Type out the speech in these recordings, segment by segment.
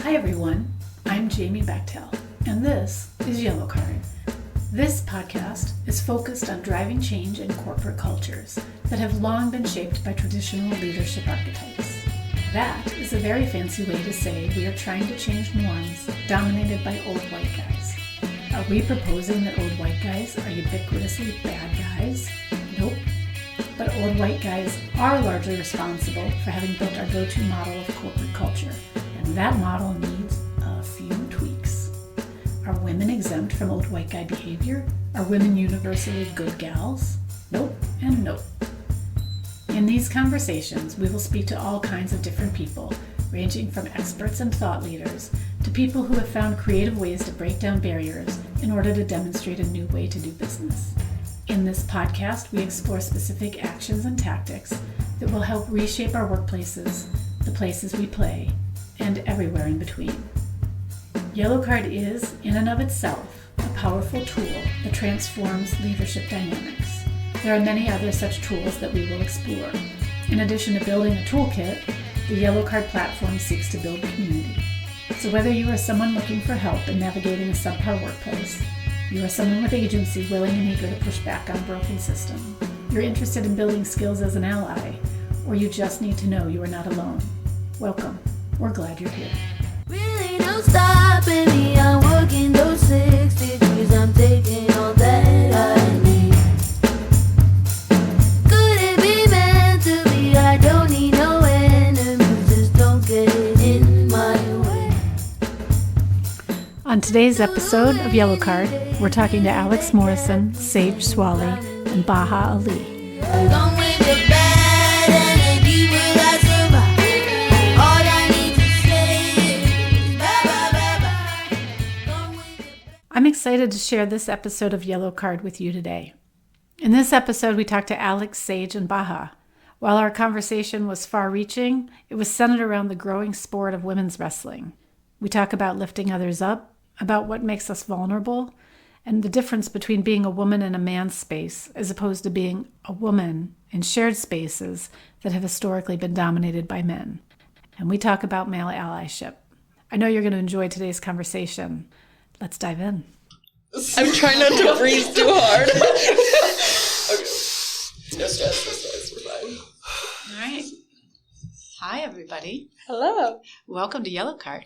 Hi everyone, I'm Jamie Bechtel, and this is Yellowcard. This podcast is focused on driving change in corporate cultures that have long been shaped by traditional leadership archetypes. That is a very fancy way to say we are trying to change norms dominated by old white guys. Are we proposing that old white guys are ubiquitously bad guys? Nope. But old white guys are largely responsible for having built our go-to model of corporate culture, and that model needs a few tweaks. Are women exempt from old white guy behavior? Are women universally good gals? Nope and nope. In these conversations, we will speak to all kinds of different people, ranging from experts and thought leaders to people who have found creative ways to break down barriers in order to demonstrate a new way to do business. In this podcast, we explore specific actions and tactics that will help reshape our workplaces, the places we play, and everywhere in between. Yellowcard is, in and of itself, a powerful tool that transforms leadership dynamics. There are many other such tools that we will explore. In addition to building a toolkit, the Yellowcard platform seeks to build community. So whether you are someone looking for help in navigating a subpar workplace, you are someone with agency willing and eager to push back on a broken system, you're interested in building skills as an ally, or you just need to know you are not alone, welcome. We're glad you're here. Really don't stop me, I'm working those 6 degrees, I'm taking all that I need. Could it be meant to be? I don't need no enemies, just don't get in my way. On today's episode of Yellowcard, we're talking to Alex Morrison, Sage Swalley, and Baha Ali. Come with the bad energy, will I survive? All I need to say is bye. Come with the I'm excited to share this episode of Yellowcard with you today. In this episode, we talked to Alex, Sage, and Baha. While our conversation was far-reaching, it was centered around the growing sport of women's wrestling. We talk about lifting others up, about what makes us vulnerable, and the difference between being a woman in a man's space as opposed to being a woman in shared spaces that have historically been dominated by men. And we talk about male allyship. I know you're going to enjoy today's conversation. Let's dive in. I'm trying not to breathe too hard. Okay. No stress, we're fine. All right. Hi, everybody. Hello. Welcome to Yellowcard.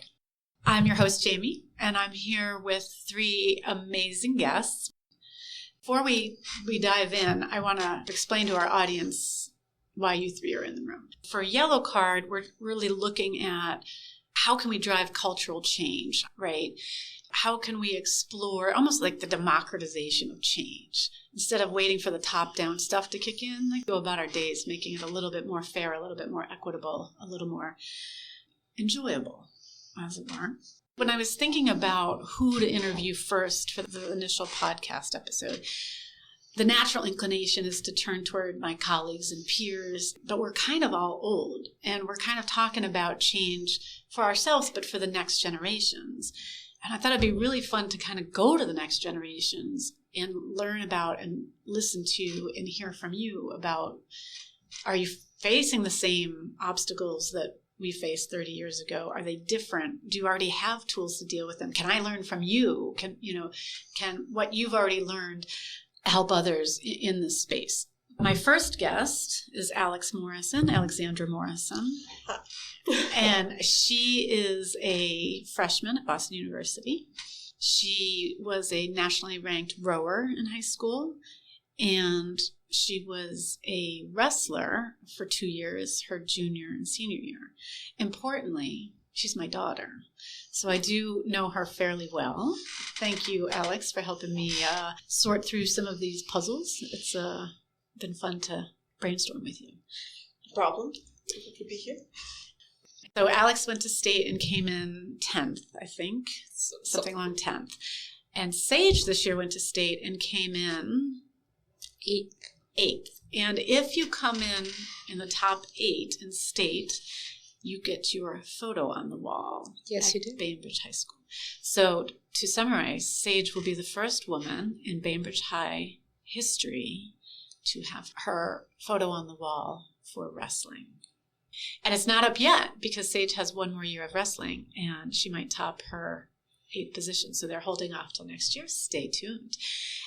I'm your host, Jamie, and I'm here with 3 amazing guests. Before we dive in, I want to explain to our audience why you 3 are in the room. For Yellowcard, we're really looking at how can we drive cultural change, right? How can we explore almost like the democratization of change? Instead of waiting for the top-down stuff to kick in, like go about our days, making it a little bit more fair, a little bit more equitable, a little more enjoyable, as it were. When I was thinking about who to interview first for the initial podcast episode, the natural inclination is to turn toward my colleagues and peers, but we're kind of all old, and we're kind of talking about change for ourselves, but for the next generations. And I thought it'd be really fun to kind of go to the next generations and learn about and listen to and hear from you about, are you facing the same obstacles that we faced 30 years ago? Are they different? Do you already have tools to deal with them? Can I learn from you? Can what you've already learned help others in this space? My first guest is Alexandra Morrison. And she is a freshman at Boston University. She was a nationally ranked rower in high school, and she was a wrestler for 2 years, her junior and senior year. Importantly, she's my daughter, so I do know her fairly well. Thank you, Alex, for helping me sort through some of these puzzles. It's been fun to brainstorm with you. No problem. Good to be here. So Alex went to state and came in 10th, I think, something along 10th. And Sage this year went to state and came in 8th. And if you come in the top 8 in state, you get your photo on the wall. Yes, you do. Bainbridge High School. So to summarize, Sage will be the first woman in Bainbridge High history to have her photo on the wall for wrestling. And it's not up yet because Sage has one more year of wrestling and she might top her 8th position. So they're holding off till next year. Stay tuned.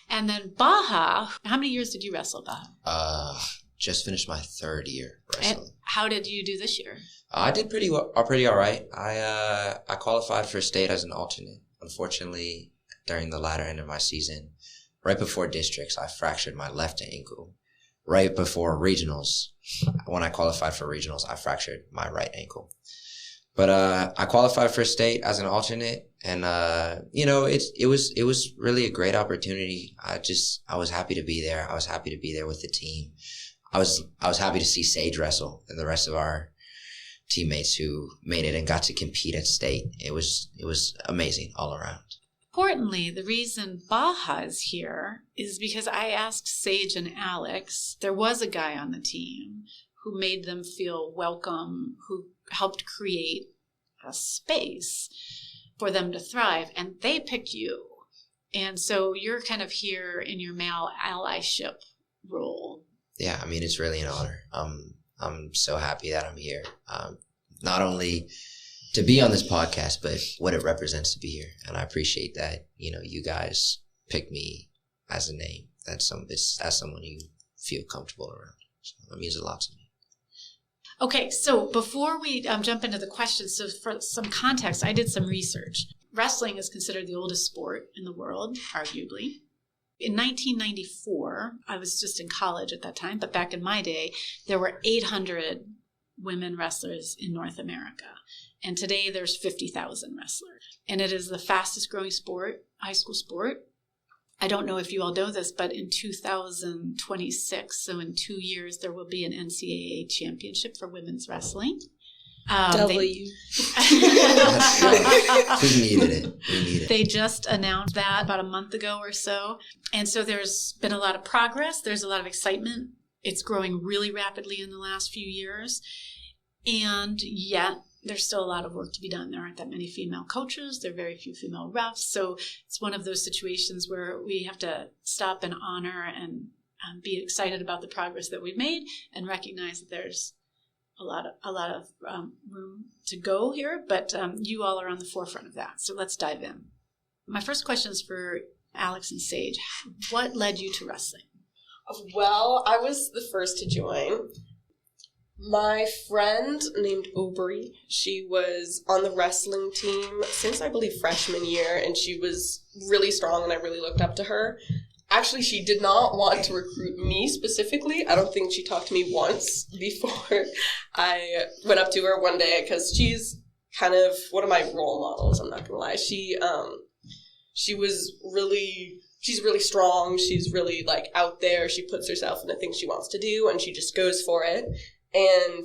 And then Baha, how many years did you wrestle, Baha? Just finished my 3rd year wrestling. And how did you do this year? I did pretty all right. I qualified for state as an alternate. Unfortunately, during the latter end of my season, right before districts, I fractured my left ankle. Right before regionals, when I qualified for regionals, I fractured my right ankle. But I qualified for state as an alternate, and it was really a great opportunity. I was happy to be there. I was happy to be there with the team. I was happy to see Sage wrestle and the rest of our teammates who made it and got to compete at state. It was amazing all around. Importantly, the reason Baha is here is because I asked Sage and Alex, there was a guy on the team who made them feel welcome, who helped create a space for them to thrive, and they picked you. And so you're kind of here in your male allyship role. Yeah, I mean, it's really an honor. I'm so happy that I'm here. Not only to be on this podcast, but what it represents to be here. And I appreciate that, you guys picked me as a name. As someone you feel comfortable around. So that means a lot to me. Okay, so before we jump into the questions, so for some context, I did some research. Wrestling is considered the oldest sport in the world, arguably. In 1994, I was just in college at that time, but back in my day, there were 800 women wrestlers in North America. And today there's 50,000 wrestlers. And it is the fastest growing sport, high school sport. I don't know if you all know this, but in 2026, so in 2 years, there will be an NCAA championship for women's wrestling. W. We needed it. They just announced that about a month ago or so. And so there's been a lot of progress. There's a lot of excitement. It's growing really rapidly in the last few years. And yet there's still a lot of work to be done. There aren't that many female coaches. There are very few female refs. So it's one of those situations where we have to stop and honor and be excited about the progress that we've made and recognize that there's a lot of room to go here, but you all are on the forefront of that. So let's dive in. My first question is for Alex and Sage. What led you to wrestling? Well, I was the first to join. My friend named Aubrey, she was on the wrestling team since I believe freshman year, and she was really strong and I really looked up to her. Actually, she did not want to recruit me specifically. I don't think she talked to me once before I went up to her one day because she's kind of one of my role models, I'm not going to lie. She's really strong. She's really like out there. She puts herself in the things she wants to do and she just goes for it. And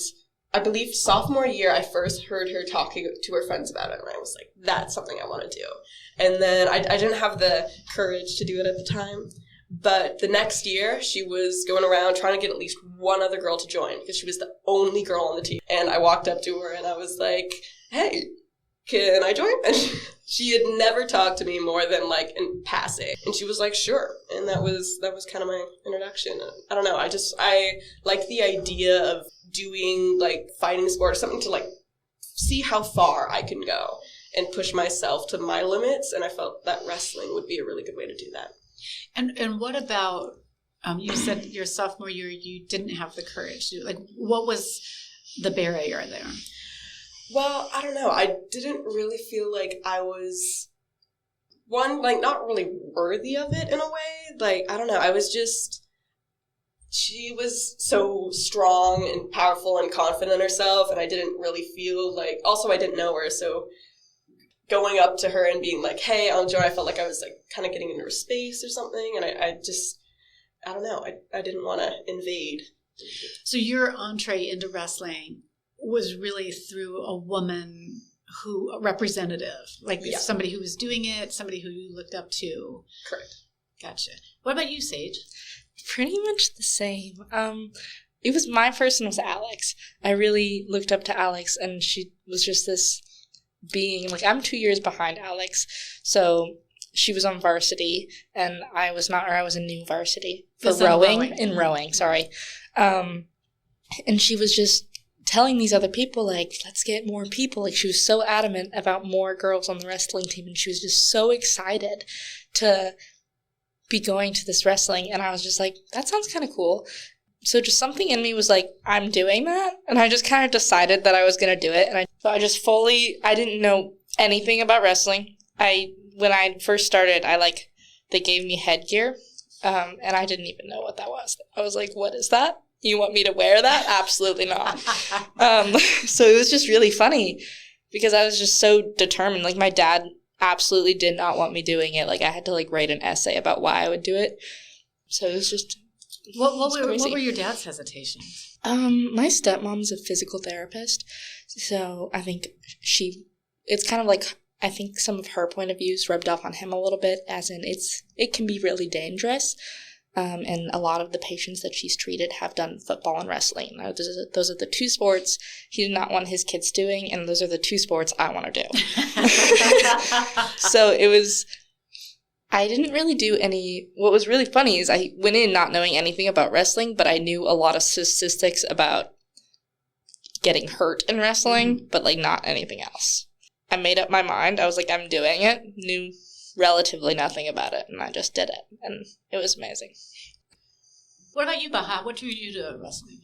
I believe sophomore year, I first heard her talking to her friends about it. And I was like, that's something I want to do. And then I didn't have the courage to do it at the time. But the next year, she was going around trying to get at least one other girl to join because she was the only girl on the team. And I walked up to her and I was like, hey, can I join? And she had never talked to me more than like in passing. And she was like, sure. And that was kind of my introduction. I don't know. I like the idea of doing like fighting sport or something to like see how far I can go and push myself to my limits. And I felt that wrestling would be a really good way to do that. And what about, you said your sophomore year, you didn't have the courage to, like, what was the barrier there? Well, I don't know. I didn't really feel like I was, not really worthy of it in a way. Like, I don't know. I was just, she was so strong and powerful and confident in herself, and I didn't really feel like, also I didn't know her, so going up to her and being like, hey, I'll join, I felt like I was like kind of getting into her space or something, and I don't know. I didn't want to invade. So your entree into wrestling was really through a woman a representative, like somebody who was doing it, somebody who you looked up to. Correct. Gotcha. What about you, Sage? Pretty much the same. It was my first one was Alex. I really looked up to Alex, and she was just this being, like, I'm 2 years behind Alex, so she was on varsity, and I was not, or I was in new varsity for rowing. In rowing, sorry. And she was just telling these other people, like, let's get more people. Like, she was so adamant about more girls on the wrestling team, and she was just so excited to be going to this wrestling. And I was just like, that sounds kind of cool. So just something in me was like, I'm doing that. And I just kind of decided that I was going to do it. And I didn't know anything about wrestling. When I first started, they gave me headgear. And I didn't even know what that was. I was like, what is that? You want me to wear that? Absolutely not. So it was just really funny because I was just so determined. Like, my dad absolutely did not want me doing it. Like, I had to, like, write an essay about why I would do it. So it was just... What were your dad's hesitations? My stepmom's a physical therapist, so I think it's kind of like, I think some of her point of views rubbed off on him a little bit, as in it can be really dangerous, and a lot of the patients that she's treated have done football and wrestling. Those are the two sports he did not want his kids doing, and those are the two sports I want to do. So it was... I didn't really do any... What was really funny is I went in not knowing anything about wrestling, but I knew a lot of statistics about getting hurt in wrestling, but, like, not anything else. I made up my mind. I was like, I'm doing it. Knew relatively nothing about it, and I just did it, and it was amazing. What about you, Baha? What drew you to wrestling?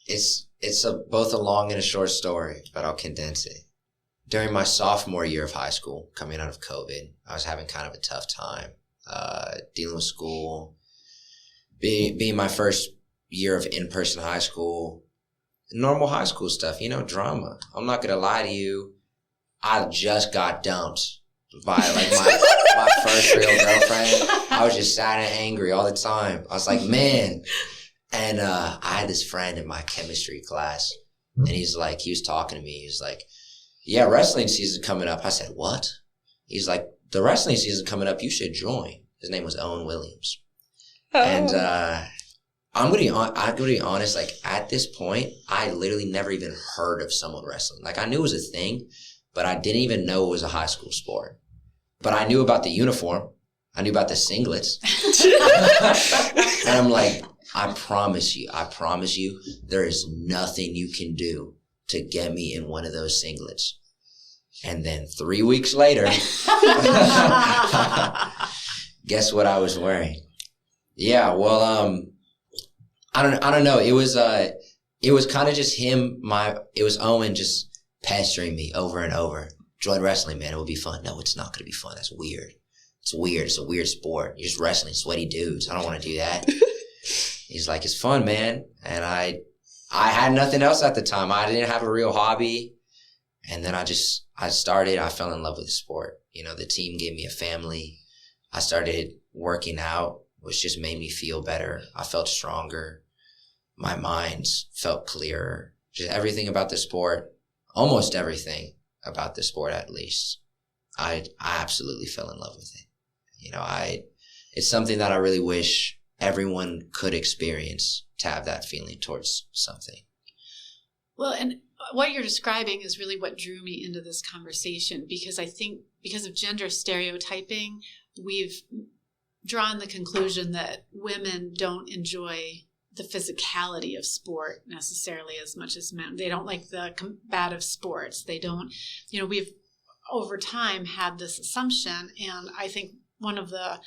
It's both a long and a short story, but I'll condense it. During my sophomore year of high school, coming out of COVID, I was having kind of a tough time dealing with school, being my first year of in-person high school, normal high school stuff, drama. I'm not going to lie to you. I just got dumped by, like, my first real girlfriend. I was just sad and angry all the time. I was like, man. And I had this friend in my chemistry class, and he was talking to me. He was like, yeah, wrestling season coming up. I said, what? He's like, the wrestling season coming up, you should join. His name was Owen Williams. Oh. And I'm going to be honest, like, at this point, I literally never even heard of someone wrestling. Like, I knew it was a thing, but I didn't even know it was a high school sport. But I knew about the uniform. I knew about the singlets. And I'm like, I promise you, there is nothing you can do to get me in one of those singlets. And then 3 weeks later, guess what I was wearing? Yeah, well, I don't know. It was kind of just it was Owen just pestering me over and over. Join wrestling, man. It will be fun. No, it's not going to be fun. That's weird. It's weird. It's a weird sport. You're just wrestling sweaty dudes. I don't want to do that. He's like, it's fun, man. And I had nothing else at the time. I didn't have a real hobby. And then I fell in love with the sport. The team gave me a family. I started working out, which just made me feel better. I felt stronger. My mind felt clearer. Just everything about the sport, almost everything about the sport at least, I absolutely fell in love with it. It's something that I really wish everyone could experience, to have that feeling towards something. Well, and what you're describing is really what drew me into this conversation, because I think because of gender stereotyping, we've drawn the conclusion that women don't enjoy the physicality of sport necessarily as much as men. They don't like the combative sports. They don't, we've over time had this assumption, and I think one of the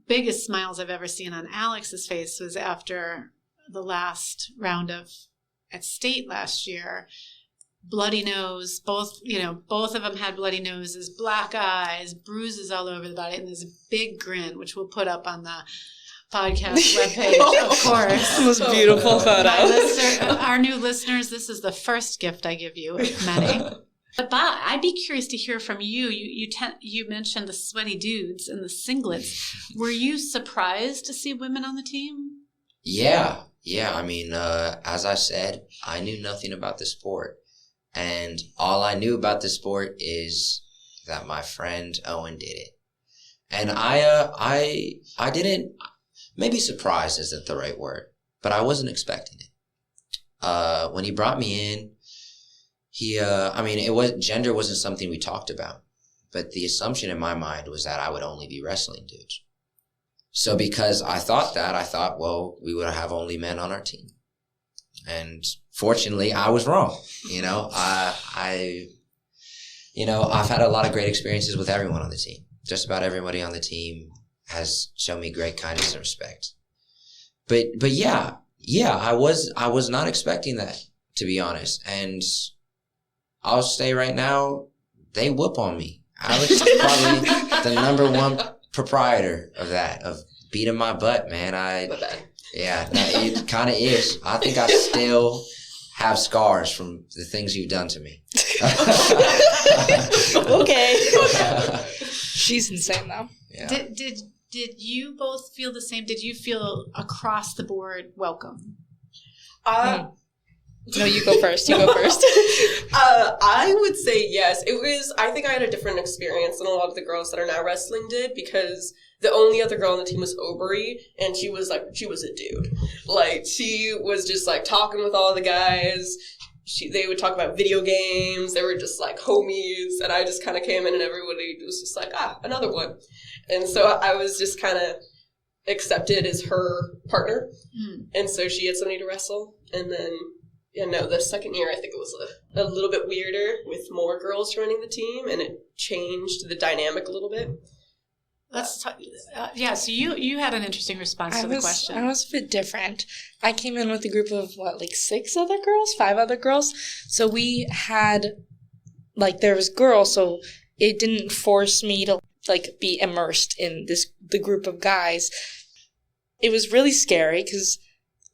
biggest smiles I've ever seen on Alex's face was after the last round at state last year. Bloody nose, both of them had bloody noses, black eyes, bruises all over the body, and there's a big grin, which we'll put up on the podcast webpage, of course. The most beautiful photo. Our new listeners, this is the first gift I give you of many. But Bob, I'd be curious to hear from you. You mentioned the sweaty dudes and the singlets. Were you surprised to see women on the team? Yeah. I mean, as I said, I knew nothing about the sport. And all I knew about the sport is that my friend Owen did it. And I didn't, maybe surprised isn't the right word, but I wasn't expecting it. When he brought me in, gender wasn't something we talked about, but the assumption in my mind was that I would only be wrestling dudes. So because I thought, well, we would have only men on our team. And fortunately, I was wrong. I've had a lot of great experiences with everyone on the team. Just about everybody on the team has shown me great kindness and respect. But yeah, I was not expecting that, to be honest. And I'll say right now, they whoop on me. Alex is probably the number one proprietor of that, of beating my butt, man. Yeah, it kind of is. I think I still have scars from the things you've done to me. Okay. She's insane, though. Yeah. Did you both feel the same? Did you feel across the board welcome? No, you go first. I would say yes. I think I had a different experience than a lot of the girls that are now wrestling did, because the only other girl on the team was Aubrey, and she was a dude. Like, she was just like talking with all the guys. They would talk about video games. They were just like homies, and I just kind of came in and everybody was just like, another one. And so I was just kind of accepted as her partner. And so she had somebody to wrestle. And then, the second year I think it was a little bit weirder with more girls joining the team, and it changed the dynamic a little bit. Let's talk. So you had an interesting response to the question. I was a bit different. I came in with a group of, 5 other girls? So we had, there was girls, so it didn't force me to, be immersed in the group of guys. It was really scary, because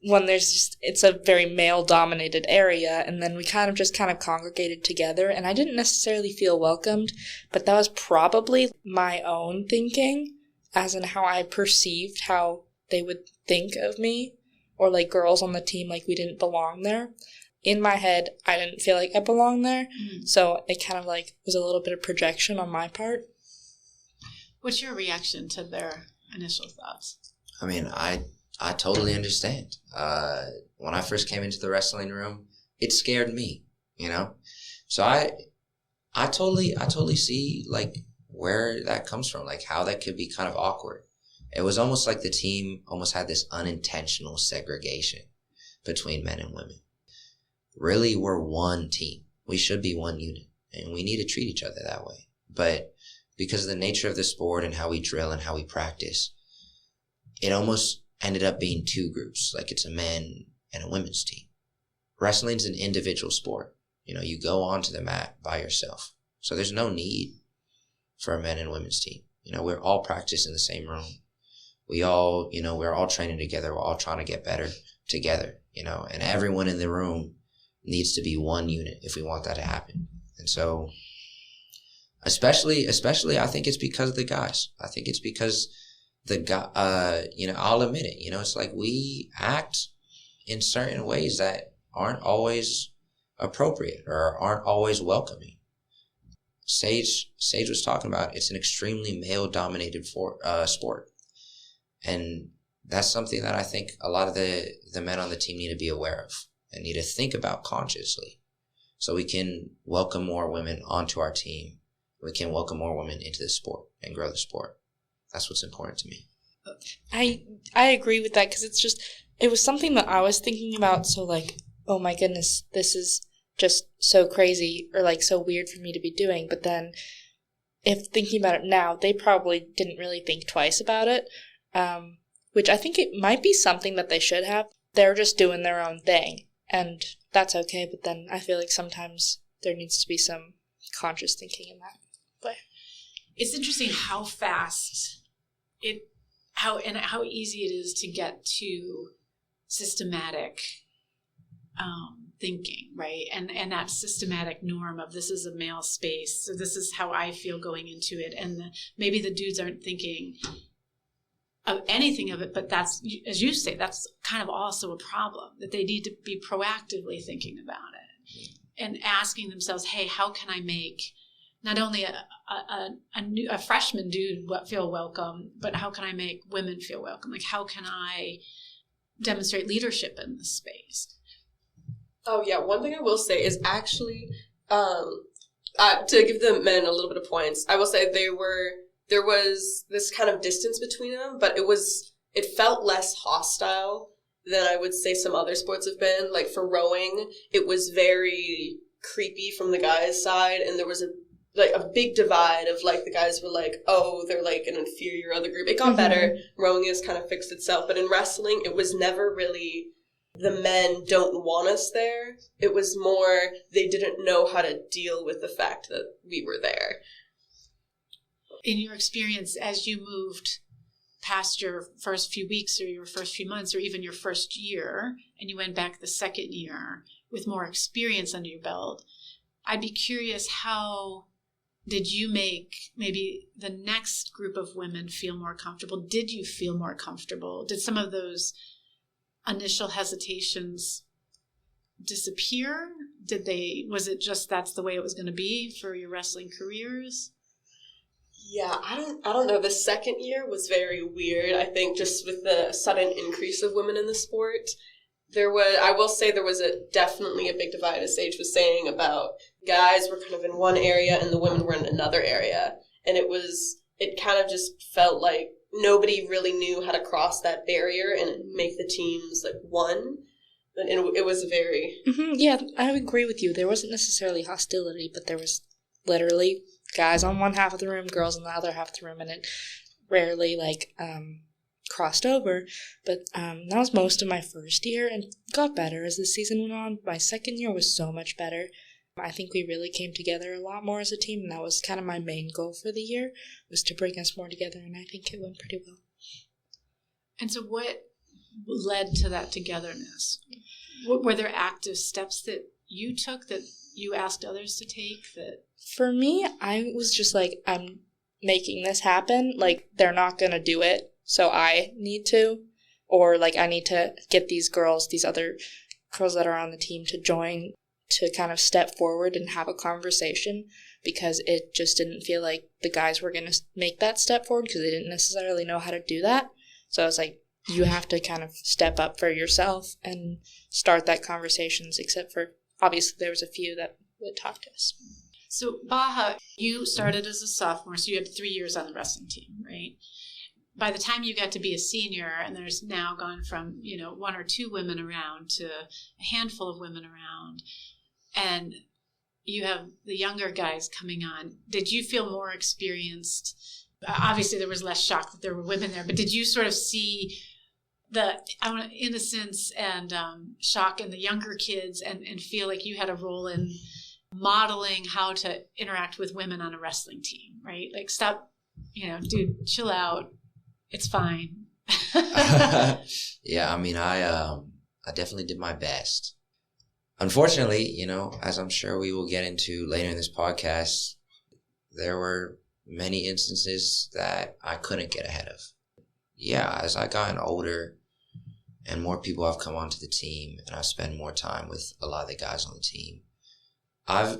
when it's a very male-dominated area, and then we kind of congregated together, and I didn't necessarily feel welcomed, but that was probably my own thinking, as in how I perceived how they would think of me, or girls on the team, we didn't belong there. In my head, I didn't feel like I belonged there, so it kind of was a little bit of projection on my part. What's your reaction to their initial thoughts? I mean, I totally understand. When I first came into the wrestling room, it scared me, So I totally see where that comes from, how that could be kind of awkward. It was almost like the team almost had this unintentional segregation between men and women. Really, we're one team. We should be one unit, and we need to treat each other that way. But because of the nature of the sport and how we drill and how we practice, it almost ended up being two groups, it's a men and a women's team. Wrestling's an individual sport. You go onto the mat by yourself. So there's no need for a men and women's team. We're all practicing in the same room. We all, we're all training together. We're all trying to get better together, and everyone in the room needs to be one unit if we want that to happen. And so especially, I think it's because of the guys. I think it's because the guy, I'll admit it, it's we act in certain ways that aren't always appropriate or aren't always welcoming. Sage was talking about, it's an extremely male-dominated sport. And that's something that I think a lot of the men on the team need to be aware of and need to think about consciously, so we can welcome more women onto our team. We can welcome more women into the sport and grow the sport. That's what's important to me. I agree with that, because it was something that I was thinking about. So oh my goodness, this is just so crazy, or so weird for me to be doing. But then if thinking about it now, they probably didn't really think twice about it, which I think it might be something that they should have. They're just doing their own thing, and that's okay. But then I feel sometimes there needs to be some conscious thinking in that. But it's interesting how fast how easy it is to get to systematic thinking, right? And that systematic norm of, this is a male space, so this is how I feel going into it. And maybe the dudes aren't thinking of anything of it, but that's, as you say, that's kind of also a problem, that they need to be proactively thinking about it and asking themselves, hey, how can I make not only a freshman dude feel welcome, but how can I make women feel welcome? How can I demonstrate leadership in this space? Oh, yeah. One thing I will say is actually, to give the men a little bit of points, I will say there was this kind of distance between them, but it felt less hostile than I would say some other sports have been. Like for rowing, it was very creepy from the guys' side, and there was a big divide of like the guys were like, oh, they're like an inferior other group. It got better. Rowing has kind of fixed itself, but in wrestling, it was never really the men don't want us there. It was more they didn't know how to deal with the fact that we were there. In your experience, as you moved past your first few weeks or your first few months or even your first year, and you went back the second year with more experience under your belt, I'd be curious, how did you make maybe the next group of women feel more comfortable? Did you feel more comfortable? Did some of those initial hesitations disappear? Was it just that's the way it was going to be for your wrestling careers? Yeah, I don't know. The second year was very weird. I think just with the sudden increase of women in the sport, I will say there was definitely a big divide, as Sage was saying, about guys were kind of in one area and the women were in another area. And it kind of just felt like nobody really knew how to cross that barrier and make the teams like one. And it was very... Yeah, I agree with you. There wasn't necessarily hostility, but there was literally guys on one half of the room, girls on the other half of the room, and it rarely crossed over. But that was most of my first year, and got better as the season went on. My second year was so much better. I think we really came together a lot more as a team, and that was kind of my main goal for the year, was to bring us more together, and I think it went pretty well. And so what led to that togetherness? Were there active steps that you took that you asked others to take? That for me, I was just like, I'm making this happen. Like, they're not going to do it, so I need to. Or, like, I need to get these other girls that are on the team to join, to kind of step forward and have a conversation, because it just didn't feel like the guys were going to make that step forward because they didn't necessarily know how to do that. So I was like, you have to kind of step up for yourself and start that conversations, except for, obviously, there was a few that would talk to us. So, Baha, you started as a sophomore, so you had 3 years on the wrestling team, right? By the time you got to be a senior, and there's now gone from, 1 or 2 women around to a handful of women around, and you have the younger guys coming on, did you feel more experienced? Obviously, there was less shock that there were women there, but did you sort of see the innocence and shock in the younger kids and feel like you had a role in modeling how to interact with women on a wrestling team, right? Like, stop, dude, chill out. It's fine. Yeah, I mean, I definitely did my best. Unfortunately, as I'm sure we will get into later in this podcast, there were many instances that I couldn't get ahead of. Yeah, as I've gotten older and more people have come onto the team and I've spent more time with a lot of the guys on the team, I've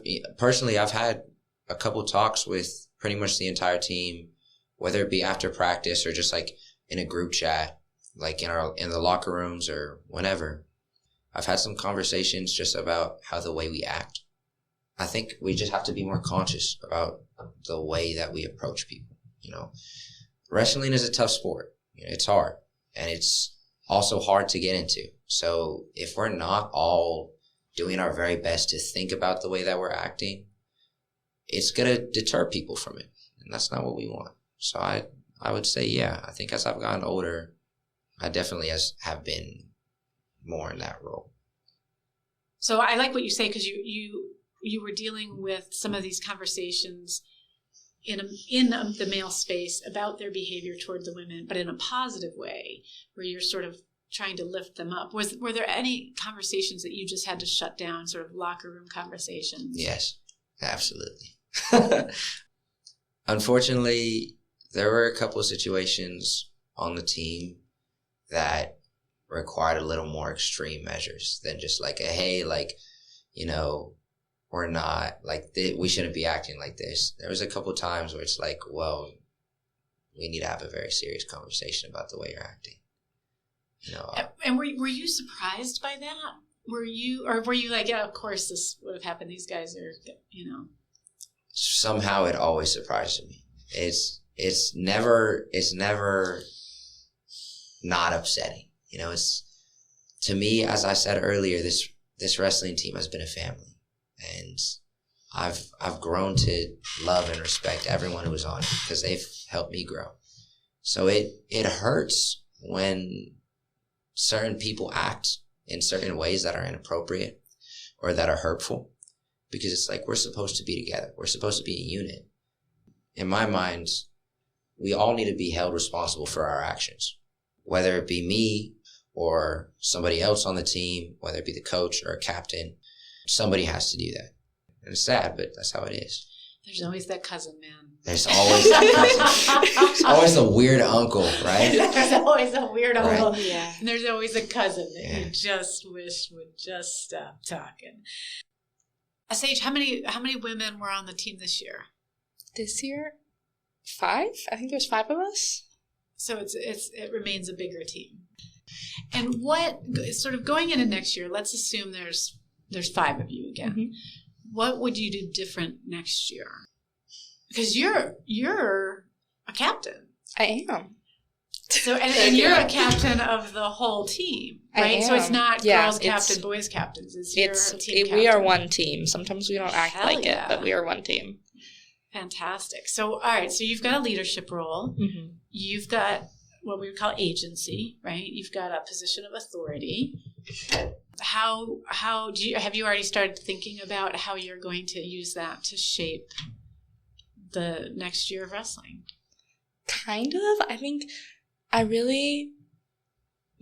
had a couple talks with pretty much the entire team, whether it be after practice or just like in a group chat, like in the locker rooms or whenever. I've had some conversations just about how the way we act. I think we just have to be more conscious about the way that we approach people. Wrestling is a tough sport. It's hard, and it's also hard to get into. So if we're not all doing our very best to think about the way that we're acting, it's going to deter people from it, and that's not what we want. So I would say, yeah, I think as I've gotten older, I definitely have been more in that role. So I like what you say, because you were dealing with some of these conversations in the male space about their behavior toward the women, but in a positive way, where you're sort of trying to lift them up. Were there any conversations that you just had to shut down, sort of locker room conversations? Yes, absolutely. Unfortunately, there were a couple of situations on the team that required a little more extreme measures than just like we're not like we shouldn't be acting like this. There was a couple of times where it's like, well, we need to have a very serious conversation about the way you're acting. And were you surprised by that? Were you like, yeah, of course this would have happened. These guys are, Somehow it always surprises me. It's never not upsetting. to me, as I said earlier, this wrestling team has been a family, and I've grown to love and respect everyone who was on it because they've helped me grow. So it hurts when certain people act in certain ways that are inappropriate or that are hurtful, because it's like we're supposed to be together. We're supposed to be a unit. In my mind, we all need to be held responsible for our actions, whether it be me or somebody else on the team, whether it be the coach or a captain. Somebody has to do that. And it's sad, but that's how it is. There's always that cousin, man. There's always that cousin. There's always the weird uncle, right? There's always a weird uncle. Right. Yeah. And there's always a cousin that you just wish would just stop talking. Sage, how many women were on the team this year? This year, 5? I think there's 5 of us. So it remains a bigger team. And what sort of going into next year, let's assume there's 5 of you again. Mm-hmm. What would you do different next year? Because you're a captain. I am. So and you're a captain of the whole team, right? So it's not girls captain, boys captains. It's your team captain. We are one team. Sometimes we don't act like yeah. it, but we are one team. Fantastic. So all right, so you've got a leadership role. Mm-hmm. You've got what we would call agency, right? You've got a position of authority. Have you already started thinking about how you're going to use that to shape the next year of wrestling? Kind of. I think I really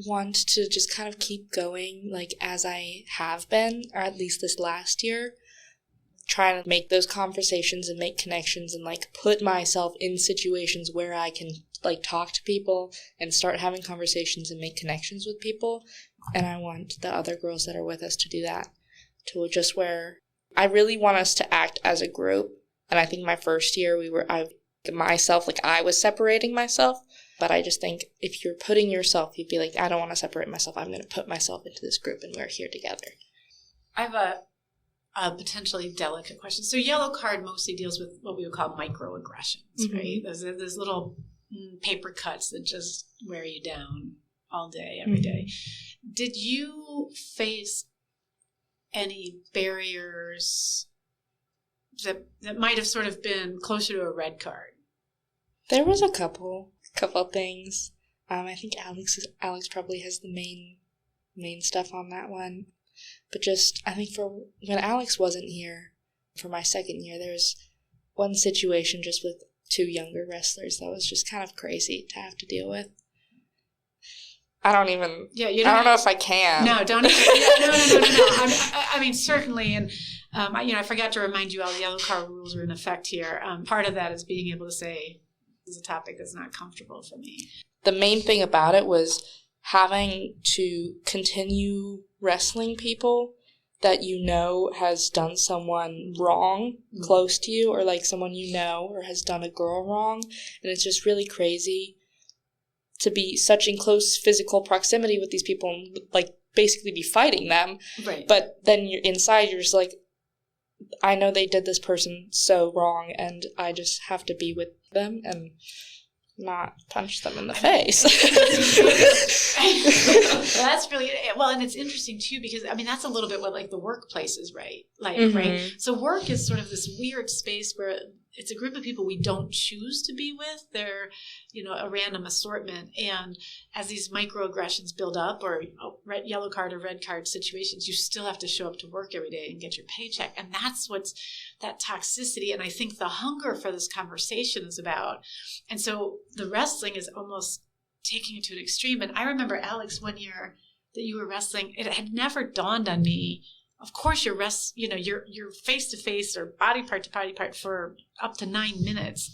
want to just kind of keep going like as I have been, or at least this last year, trying to make those conversations and make connections and like put myself in situations where I can like talk to people and start having conversations and make connections with people. And I want the other girls that are with us to do that, to just where I really want us to act as a group. And I think my first year I was separating myself, but I just think if you're putting yourself, you'd be like, I don't want to separate myself. I'm going to put myself into this group and we're here together. I have a potentially delicate question. So Yellowcard mostly deals with what we would call microaggressions, Mm-hmm. right? Those little paper cuts that just wear you down all day, every day. Did you face any barriers that might have sort of been closer to a red card? There was a couple things. I think Alex probably has the main stuff on that one. But just, I think for when Alex wasn't here for my second year, there was one situation just with 2 younger wrestlers that was just kind of crazy to have to deal with. I don't even. Yeah, I don't know if I can. No, don't. No. I mean, certainly, and I forgot to remind you all the Yellowcard rules are in effect here. Part of that is being able to say this is a topic that's not comfortable for me. The main thing about it was having to continue wrestling people that you know has done someone wrong close to you, or like someone you know or has done a girl wrong, and it's just really crazy to be such in close physical proximity with these people and like basically be fighting them. Right. But then you're inside, you're just like, I know they did this person so wrong and I just have to be with them and not punch them in the face. That's really well, and it's interesting too because I mean that's a little bit what like the workplace is, right? Like right. So work is sort of this weird space where it's a group of people we don't choose to be with. They're, a random assortment, and as these microaggressions build up, or yellow card or red card situations, you still have to show up to work every day and get your paycheck, and that's what's that toxicity. And I think the hunger for this conversation is about, and so the wrestling is almost taking it to an extreme. And I remember, Alex, one year that you were wrestling, it had never dawned on me. Of course, you're face to face or body part to body part for up to 9 minutes.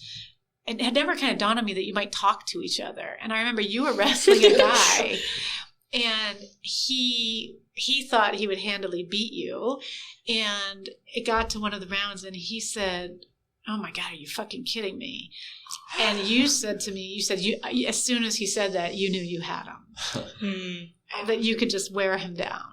And it had never kind of dawned on me that you might talk to each other. And I remember you were wrestling a guy, and he thought he would handily beat you. And it got to one of the rounds, and he said, "Oh my God, are you fucking kidding me?" And you said to me, as soon as he said that, you knew you had him. That you could just wear him down.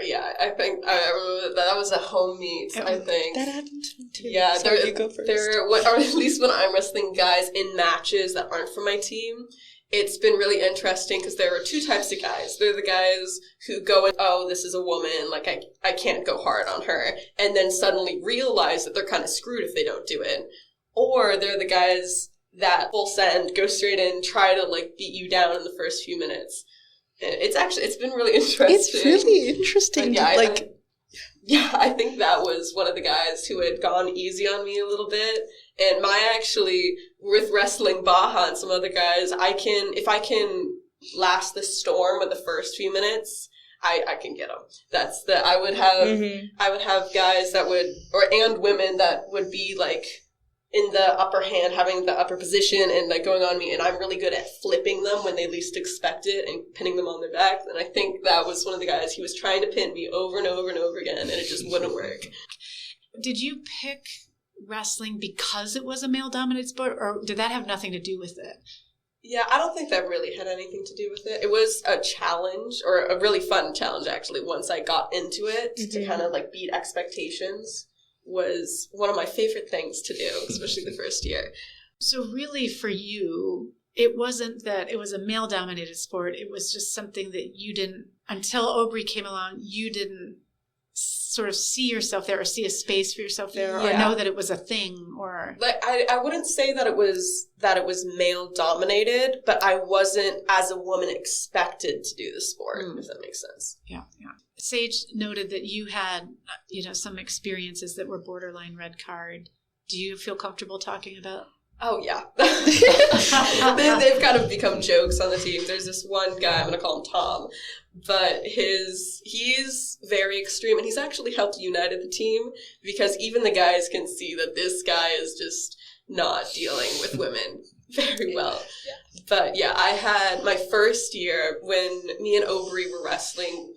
Yeah, I think I remember that was a home meet. I think that happened to me too. Yeah, you go first. Or at least when I'm wrestling guys in matches that aren't for my team, it's been really interesting because there are two types of guys. There are the guys who go and, oh, this is a woman, like I can't go hard on her, and then suddenly realize that they're kind of screwed if they don't do it. Or they're the guys that full send, go straight in, try to like beat you down in the first few minutes. And it's been really interesting. It's really interesting. I think that was one of the guys who had gone easy on me a little bit. And with wrestling Baha and some other guys, if I can last the storm of the first few minutes, I can get them. I would have guys that would, and women that would be like in the upper hand, having the upper position and like going on me, and I'm really good at flipping them when they least expect it and pinning them on their back. And I think that was one of the guys. He was trying to pin me over and over and over again, and it just wouldn't work. Did you pick wrestling because it was a male-dominated sport, or did that have nothing to do with it? Yeah, I don't think that really had anything to do with it. It was a challenge, or a really fun challenge, actually, once I got into it, to kind of like beat expectations. Was one of my favorite things to do, especially the first year. So really for you, it wasn't that it was a male-dominated sport. It was just something that you didn't, until Aubrey came along, you didn't sort of see yourself there or see a space for yourself there or know that it was a thing or... Like, I wouldn't say that it was male-dominated, but I wasn't, as a woman, expected to do the sport, if that makes sense. Yeah. Sage noted that you had, some experiences that were borderline red card. Do you feel comfortable talking about? Oh, yeah. They've kind of become jokes on the team. There's this one guy, I'm going to call him Tom, but he's very extreme, and he's actually helped unite the team because even the guys can see that this guy is just not dealing with women very well. Yeah. But yeah, I had my first year when me and Aubrey were wrestling.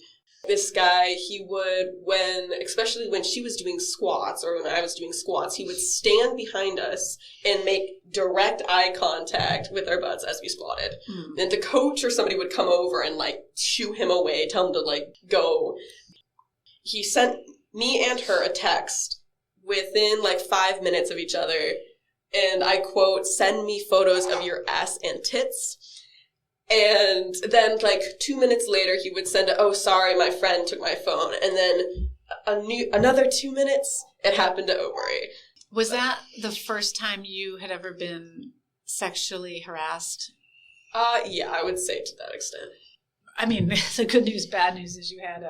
This guy, he would, especially when she was doing squats or when I was doing squats, he would stand behind us and make direct eye contact with our butts as we squatted. And the coach or somebody would come over and like shoo him away, tell him to like go. He sent me and her a text within like 5 minutes of each other. And I quote, "Send me photos of your ass and tits." And then, like, 2 minutes later, he would send "Oh, sorry, my friend took my phone." And then another 2 minutes, it happened to Aubrey. Was that the first time you had ever been sexually harassed? Yeah, I would say to that extent. I mean, the good news, bad news is you had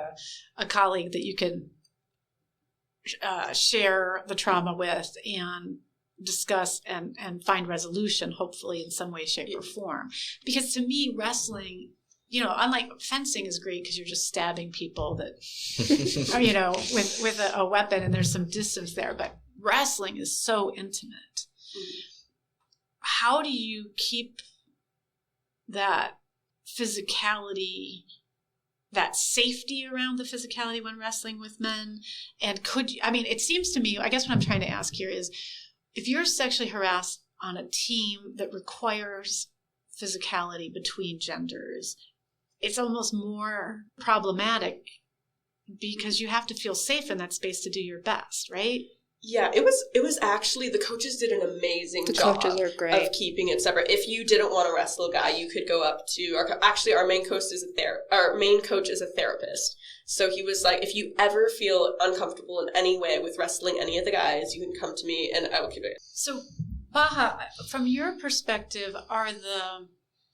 a colleague that you could share the trauma with and discuss and find resolution, hopefully in some way, shape, or form. Because to me, wrestling, unlike fencing is great because you're just stabbing people that, with a weapon and there's some distance there. But wrestling is so intimate. How do you keep that physicality, that safety around the physicality when wrestling with men? And it seems to me, I guess what I'm trying to ask here is, if you're sexually harassed on a team that requires physicality between genders, it's almost more problematic because you have to feel safe in that space to do your best, right? Yeah, it was actually, the coaches did an amazing job coaches are great. Of keeping it separate. If you didn't want to wrestle a guy, you could go up to our main coach is a therapist. So he was like, if you ever feel uncomfortable in any way with wrestling any of the guys, you can come to me and I will keep it. So, Baha, from your perspective,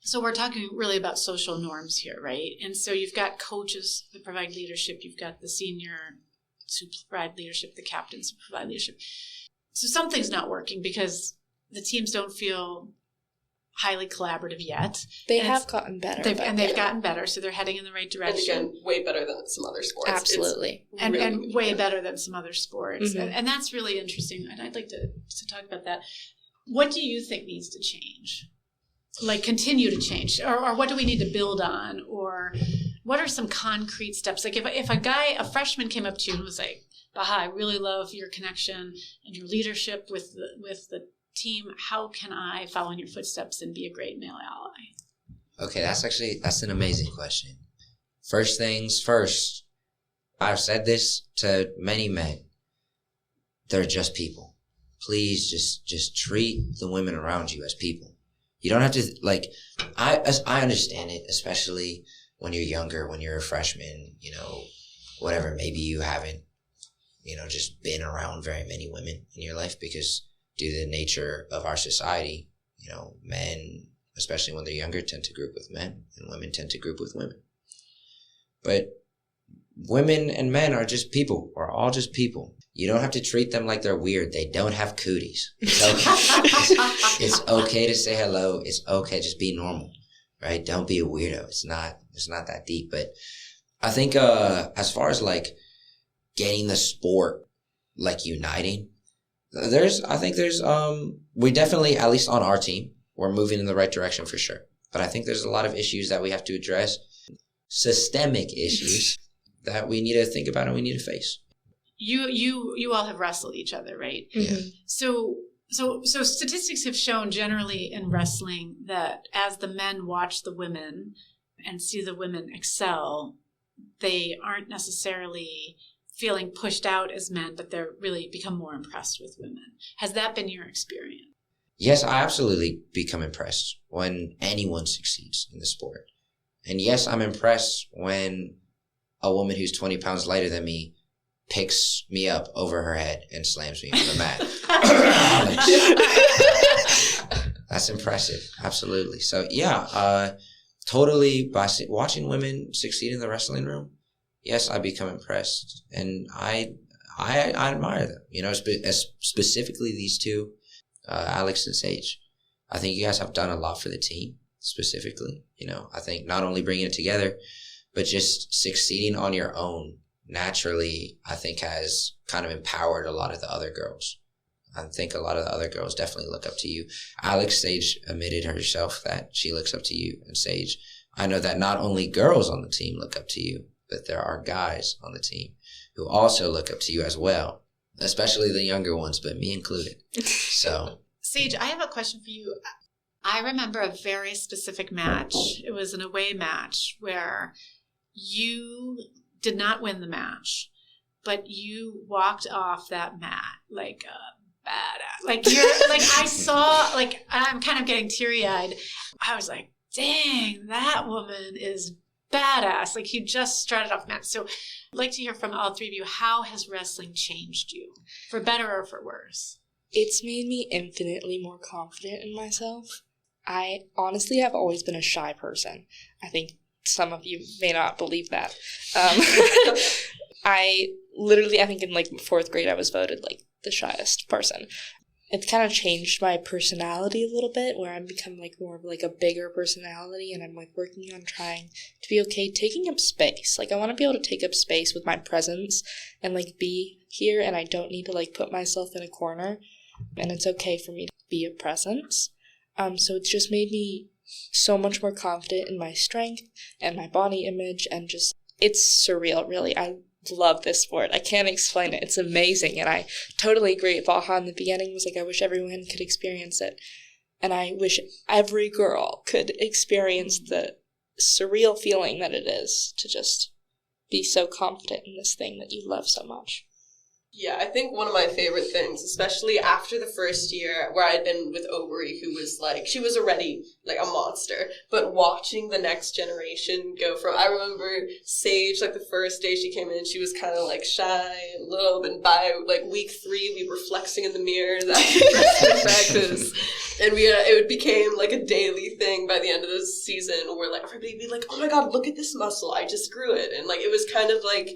so we're talking really about social norms here, right? And so you've got coaches that provide leadership, you've got the senior who provide leadership, the captains who provide leadership. So something's not working because the teams don't feel highly collaborative yet. They have gotten better. They've gotten better, so they're heading in the right direction. And again, way better than some other sports. Absolutely. And way better than some other sports. Mm-hmm. And that's really interesting, and I'd like to talk about that. What do you think needs to change? Like, continue to change? Or what do we need to build on? Or what are some concrete steps? Like, if a freshman came up to you and was like, Baha, I really love your connection and your leadership with the team. How can I follow in your footsteps and be a great male ally? Okay, that's an amazing question. First things first, I've said this to many men. They're just people. Please just treat the women around you as people. You don't have to, like, I understand it, especially when you're younger, when you're a freshman, you know, whatever, maybe you haven't, you know, just been around very many women in your life because due to the nature of our society, you know, men, especially when they're younger, tend to group with men, and women tend to group with women. But women and men are just people. We're all just people. You don't have to treat them like they're weird. They don't have cooties. It's okay. It's okay to say hello. It's okay. Just be normal, right? Don't be a weirdo. It's not that deep. But I think, as far as like getting the sport, like uniting, we definitely, at least on our team, we're moving in the right direction for sure. But I think there's a lot of issues that we have to address, systemic issues that we need to think about and we need to face. You all have wrestled each other, right? Yeah. So statistics have shown generally in wrestling that as the men watch the women and see the women excel, they aren't necessarily feeling pushed out as men, but they're really become more impressed with women. Has that been your experience? Yes, I absolutely become impressed when anyone succeeds in the sport. And yes, I'm impressed when a woman who's 20 pounds lighter than me picks me up over her head and slams me on the mat. That's impressive. Absolutely. So yeah, totally by watching women succeed in the wrestling room, yes, I become impressed. And I admire them, you know, specifically these two, Alex and Sage. I think you guys have done a lot for the team specifically. You know, I think not only bringing it together, but just succeeding on your own naturally, I think has kind of empowered a lot of the other girls. I think a lot of the other girls definitely look up to you. Alex, Sage admitted herself that she looks up to you. And Sage, I know that not only girls on the team look up to you, but there are guys on the team who also look up to you as well, especially the younger ones, but me included. So, Sage, I have a question for you. I remember a very specific match. It was an away match where you did not win the match, but you walked off that mat like a badass. Like you're like I saw like I'm kind of getting teary-eyed. I was like, dang, that woman is badass. Like you just strutted off the mat. So I'd like to hear from all three of you, how has wrestling changed you? For better or for worse? It's made me infinitely more confident in myself. I honestly have always been a shy person. I think some of you may not believe that. I think in like 4th grade I was voted like the shyest person. It's kind of changed my personality a little bit, where I've become like more of like a bigger personality, and I'm like working on trying to be okay taking up space. Like I want to be able to take up space with my presence and like be here, and I don't need to like put myself in a corner, and it's okay for me to be a presence. So it's just made me so much more confident in my strength and my body image, and just, it's surreal, really. I love this sport. I can't explain it. It's amazing, and I totally agree. Baha in the beginning was like, I wish everyone could experience it, and I wish every girl could experience the surreal feeling that it is to just be so confident in this thing that you love so much. Yeah, I think one of my favorite things, especially after the first year where I had been with Obery, who was like, she was already like a monster, but watching the next generation go from, I remember Sage, like the first day she came in, she was kind of like shy and little, and by like week 3, we were flexing in the mirrors after practice, and it became like a daily thing by the end of the season where like everybody would be like, oh my god, look at this muscle, I just grew it, and like it was kind of like,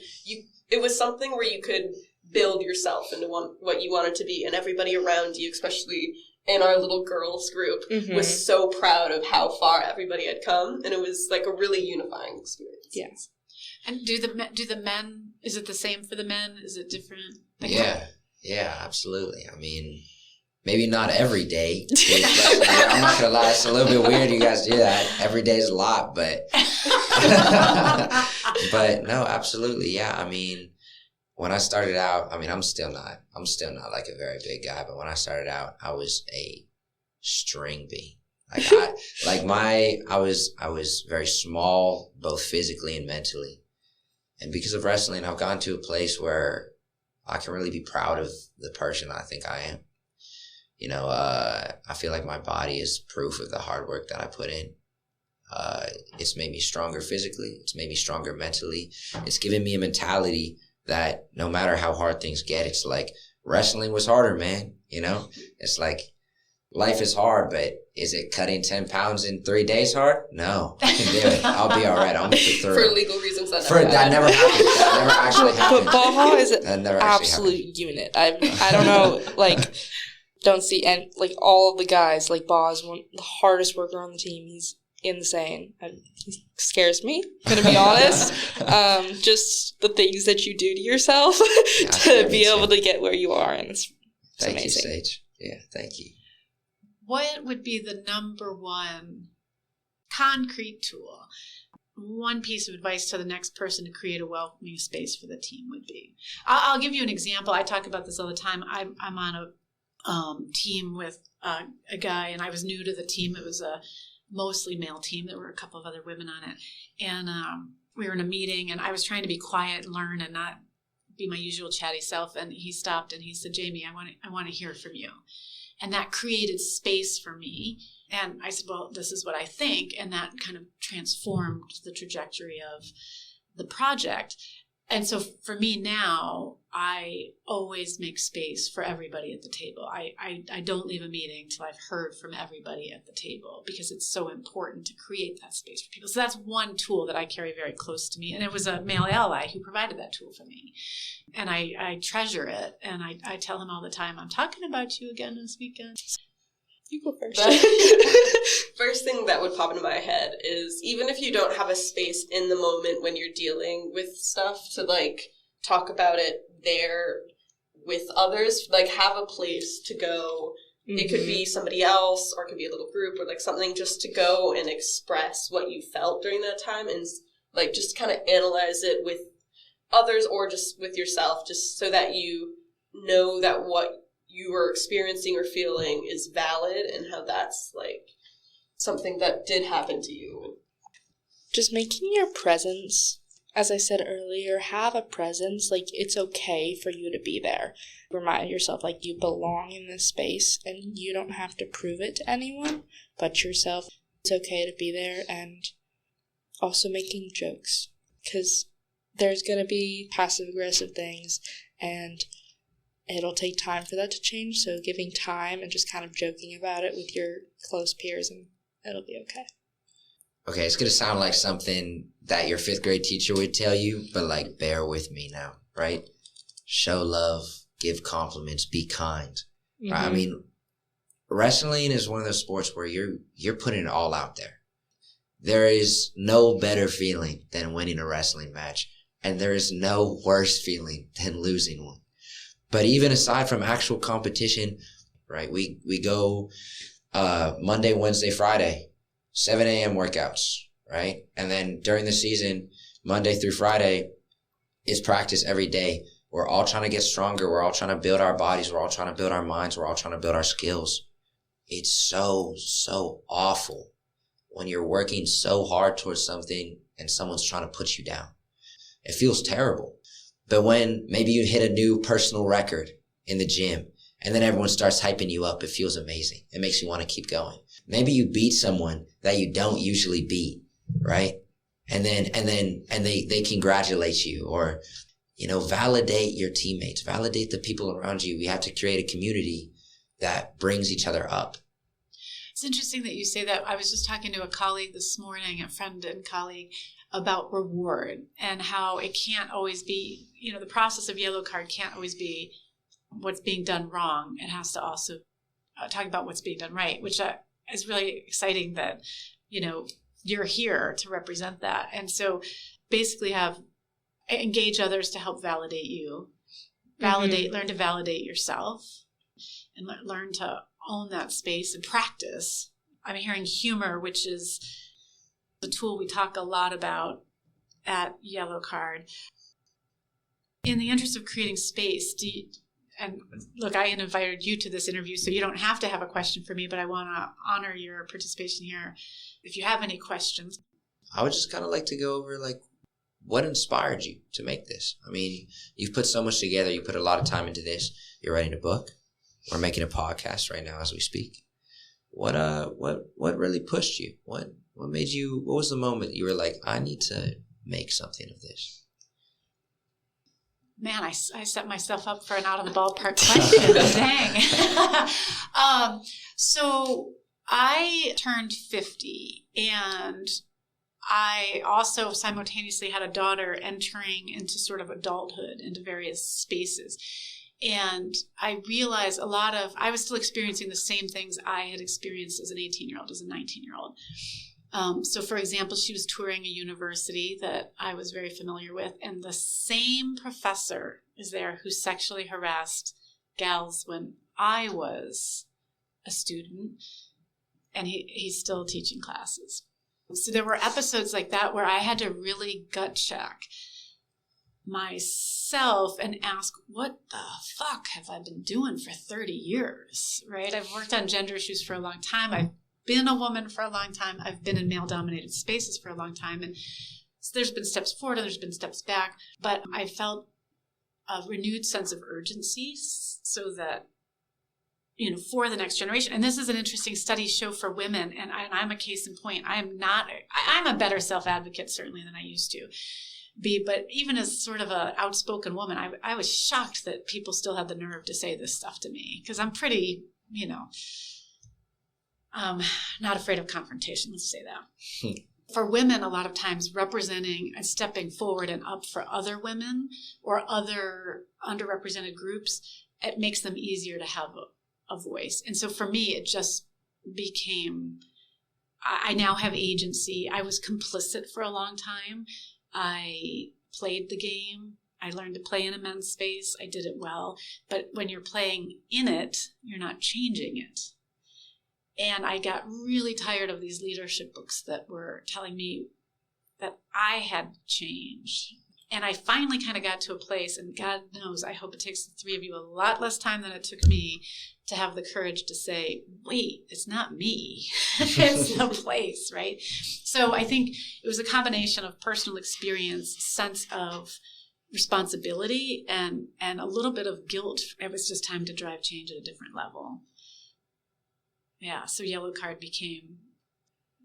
it was something where you could build yourself into what you wanted to be, and everybody around you, especially in our little girls group, was so proud of how far everybody had come, and it was like a really unifying experience. Yes. And do the men, is it the same for the men? Is it different? Yeah, absolutely. I mean, maybe not every day. I'm not gonna lie, it's a little bit weird you guys do that. Every day's a lot, but but no, absolutely, yeah. I mean, when I started out, I mean, I'm still not like a very big guy, but when I started out, I was a string bee. I was very small, both physically and mentally. And because of wrestling, I've gotten to a place where I can really be proud of the person I think I am. I feel like my body is proof of the hard work that I put in. It's made me stronger physically. It's made me stronger mentally. It's given me a mentality that no matter how hard things get, it's like wrestling was harder, man. It's like life is hard, but is it cutting 10 pounds in 3 days hard? No, I can do it. I'll be all right. I'll make it through. For legal reasons, that never happened. That never actually happened. But Baha is That an never actually absolute happened. unit. I don't know, like, don't see any, like, all of the guys, like, Baha's the hardest worker on the team. He's insane. And he scares me, gonna be honest. Just the things that you do to yourself to be able to get where you are, and it's Thank amazing. you, Sage. Yeah, thank you. What would be the number one concrete tool, one piece of advice to the next person to create a welcoming space for the team would be? I'll give you an example. I talk about this all the time. I'm on a team with a guy, and I was new to the team. It was a mostly male team. There were a couple of other women on it. And we were in a meeting, and I was trying to be quiet and learn and not be my usual chatty self. And he stopped and he said, "Jamie, I want to hear from you." And that created space for me. And I said, "Well, this is what I think." And that kind of transformed the trajectory of the project. And so for me now, I always make space for everybody at the table. I don't leave a meeting till I've heard from everybody at the table, because it's so important to create that space for people. So that's one tool that I carry very close to me. And it was a male ally who provided that tool for me. And I treasure it. And I tell him all the time, "I'm talking about you again this weekend." You go first. First thing that would pop into my head is, even if you don't have a space in the moment when you're dealing with stuff to like talk about it there with others, like have a place to go. Mm-hmm. It could be somebody else, or it could be a little group, or like something, just to go and express what you felt during that time, and like just kind of analyze it with others or just with yourself, just so that you know that what you are experiencing or feeling is valid, and how that's like something that did happen to you. Just making your presence, as I said earlier, have a presence. Like, it's okay for you to be there. Remind yourself, like, you belong in this space, and you don't have to prove it to anyone but yourself. It's okay to be there. And also making jokes, because there's going to be passive-aggressive things, and it'll take time for that to change. So giving time and just kind of joking about it with your close peers, and it'll be okay. Okay, it's going to sound like something that your 5th grade teacher would tell you, but like, bear with me now, right? Show love, give compliments, be kind. Mm-hmm. I mean, wrestling is one of those sports where you're putting it all out there. There is no better feeling than winning a wrestling match, and there is no worse feeling than losing one. But even aside from actual competition, right, we go Monday, Wednesday, Friday, 7 a.m. workouts, right? And then during the season, Monday through Friday is practice every day. We're all trying to get stronger. We're all trying to build our bodies. We're all trying to build our minds. We're all trying to build our skills. It's so awful when you're working so hard towards something and someone's trying to put you down. It feels terrible. But when maybe you hit a new personal record in the gym, and then everyone starts hyping you up, it feels amazing. It makes you want to keep going. Maybe you beat someone that you don't usually beat, right? And they congratulate you, or, validate your teammates, validate the people around you. We have to create a community that brings each other up. It's interesting that you say that. I was just talking to a colleague this morning, a friend and colleague, about reward, and how it can't always be, the process of Yellowcard can't always be what's being done wrong. It has to also talk about what's being done right, which is really exciting that, you're here to represent that. And so basically engage others to help validate you, learn to validate yourself, and learn to own that space and practice. I'm hearing humor, which is the tool we talk a lot about at Yellowcard. In the interest of creating space, and look, I invited you to this interview, so you don't have to have a question for me, but I want to honor your participation here. If you have any questions. I would just kind of like to go over, what inspired you to make this? I mean, you've put so much together. You put a lot of time into this. You're writing a book. We're making a podcast right now as we speak. What really pushed you? What made you? What was the moment you were like, I need to make something of this? Man, I set myself up for an out of the ballpark question. Dang. So I turned 50, and I also simultaneously had a daughter entering into sort of adulthood, into various spaces. And I realized I was still experiencing the same things I had experienced as an 18-year-old, as a 19-year-old. So, for example, she was touring a university that I was very familiar with, and the same professor is there who sexually harassed gals when I was a student, and he's still teaching classes. So there were episodes like that where I had to really gut check myself and ask, what the fuck have I been doing for 30 years, right? I've worked on gender issues for a long time. I've been a woman for a long time. I've been in male-dominated spaces for a long time. And so there's been steps forward and there's been steps back. But I felt a renewed sense of urgency so that, for the next generation. And this is an interesting study show for women. And I'm a case in point. I'm a better self-advocate, certainly, than I used to be. But even as sort of an outspoken woman, I was shocked that people still had the nerve to say this stuff to me. Because I'm pretty, not afraid of confrontation, let's say that. For women, a lot of times representing and stepping forward and up for other women or other underrepresented groups, it makes them easier to have a voice. And so for me, it just became, I now have agency. I was complicit for a long time. I played the game. I learned to play in a men's space. I did it well. But when you're playing in it, you're not changing it. And I got really tired of these leadership books that were telling me that I had to change. And I finally kind of got to a place, and God knows, I hope it takes the three of you a lot less time than it took me to have the courage to say, wait, it's not me. It's the place, right? So I think it was a combination of personal experience, sense of responsibility, and a little bit of guilt. It was just time to drive change at a different level. Yeah, so Yellowcard became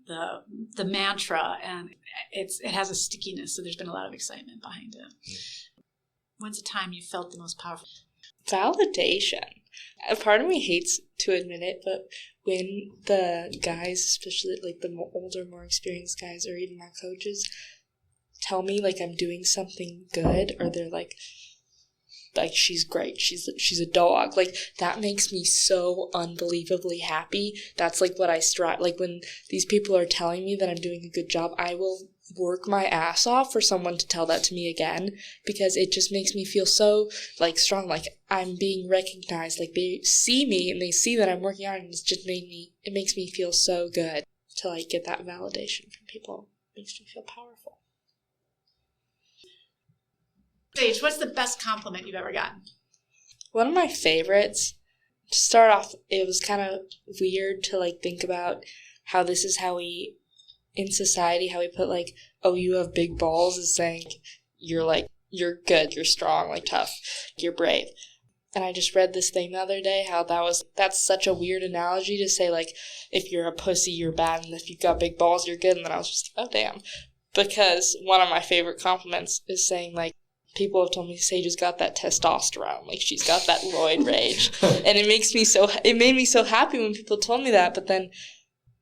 the mantra, and it has a stickiness, so there's been a lot of excitement behind it. When's the time you felt the most powerful? Validation. A part of me hates to admit it, but when the guys, especially like the older, more experienced guys, or even my coaches, tell me like I'm doing something good, or they're like she's great, she's a dog, like that makes me so unbelievably happy. That's like what I strive, like when these people are telling me that I'm doing a good job, I will work my ass off for someone to tell that to me again, because it just makes me feel so like strong, like I'm being recognized, like they see me and they see that I'm working hard, and it makes me feel so good to like get that validation from people. It makes me feel powerful. Sage, what's the best compliment you've ever gotten? One of my favorites, to start off, it was kind of weird to like think about how this is how we, in society, how we put like, oh, you have big balls, is saying you're good, you're strong, like tough, you're brave. And I just read this thing the other day, how that's such a weird analogy to say, like, if you're a pussy, you're bad, and if you've got big balls, you're good. And then I was just like, oh, damn. Because one of my favorite compliments is saying, like, people have told me Sage has got that testosterone, like she's got that roid rage. And it made me so happy when people told me that. But then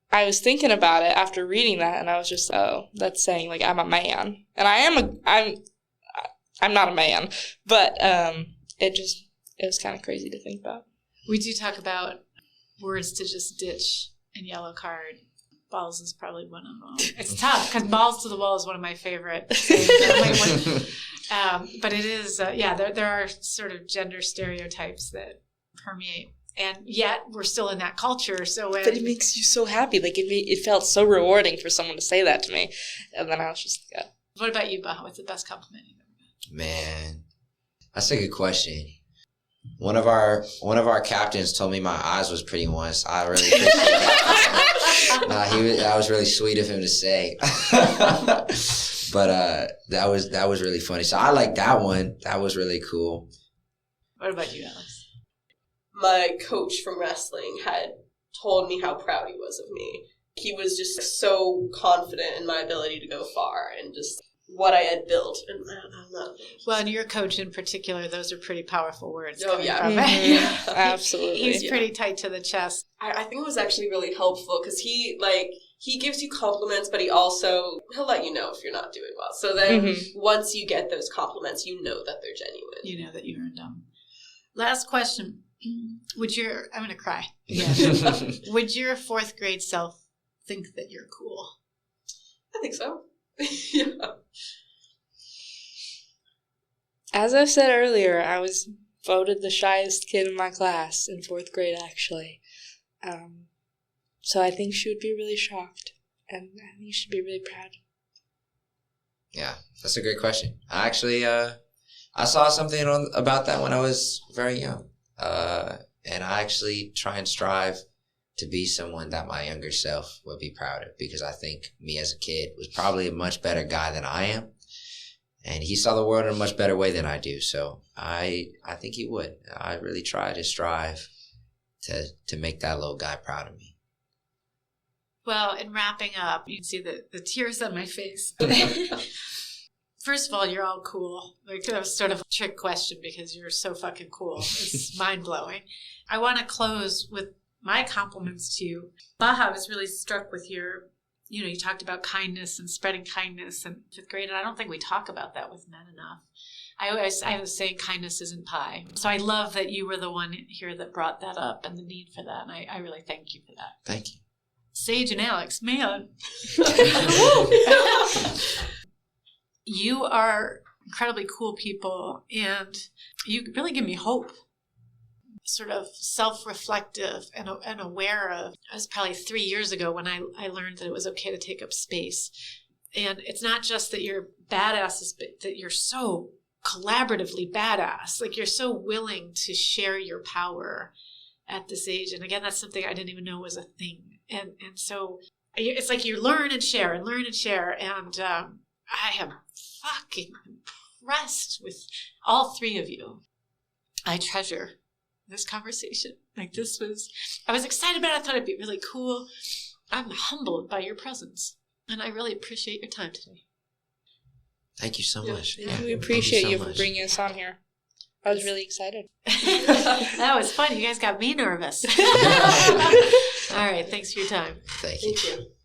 I was thinking about it after reading that, and I was just, oh, that's saying like I'm a man. And I'm not a man. But it was kind of crazy to think about. We do talk about words to just ditch in Yellowcard. Balls is probably one of them. It's tough because balls to the wall is one of my favorite sayings. But it is, there are sort of gender stereotypes that permeate. And yet we're still in that culture. But it makes you so happy. Like it felt so rewarding for someone to say that to me. And then I was just like, oh. What about you, Baha? What's the best compliment you've ever gotten? Man, that's a good question. One of our captains told me my eyes was pretty once. I really appreciate that. That was really sweet of him to say. But that was really funny. So I like that one. That was really cool. What about you, Alex? my coach from wrestling had told me how proud he was of me. He was just so confident in my ability to go far and just what I had built. And I love it. Well, and your coach in particular, those are pretty powerful words. Oh, yeah. Mhm. Absolutely. He's pretty tight to the chest. I think it was actually really helpful because he gives you compliments, but he'll let you know if you're not doing well. So then once you get those compliments, you know that they're genuine. You know that you earned them. Last question. I'm going to cry. Yeah. Would your 4th grade self think that you're cool? I think so. Yeah. As I've said earlier, I was voted the shyest kid in my class in 4th grade, actually. So I think she would be really shocked, and I think you should be really proud. Yeah, that's a great question. I actually, I saw something about that when I was very young. And I actually try and strive to be someone that my younger self would be proud of, because I think me as a kid was probably a much better guy than I am. And he saw the world in a much better way than I do. So I think he would. I really try to strive to make that little guy proud of me. Well, in wrapping up, you can see the tears on my face. First of all, you're all cool. Like, that was sort of a trick question because you're so fucking cool. It's mind-blowing. I want to close with my compliments to you. Baha, I was really struck with you talked about kindness and spreading kindness in 5th grade, and I don't think we talk about that with men enough. I was saying kindness isn't pie. So I love that you were the one here that brought that up and the need for that, and I really thank you for that. Thank you. Sage and Alex, man. You are incredibly cool people, and you really give me hope. Sort of self-reflective and aware of. It was probably 3 years ago when I learned that it was okay to take up space. And it's not just that you're badasses, but that you're so collaboratively badass. Like, you're so willing to share your power at this age. And again, that's something I didn't even know was a thing. And so it's like you learn and share and learn and share. And I am fucking impressed with all 3 of you. I treasure this conversation. I was excited about it. I thought it'd be really cool. I'm humbled by your presence, and I really appreciate your time today. Thank you so much. Yeah, we appreciate you for bringing us on here. I was really excited. That was fun. You guys got me nervous. All right. Thanks for your time. Thank you. Thank you.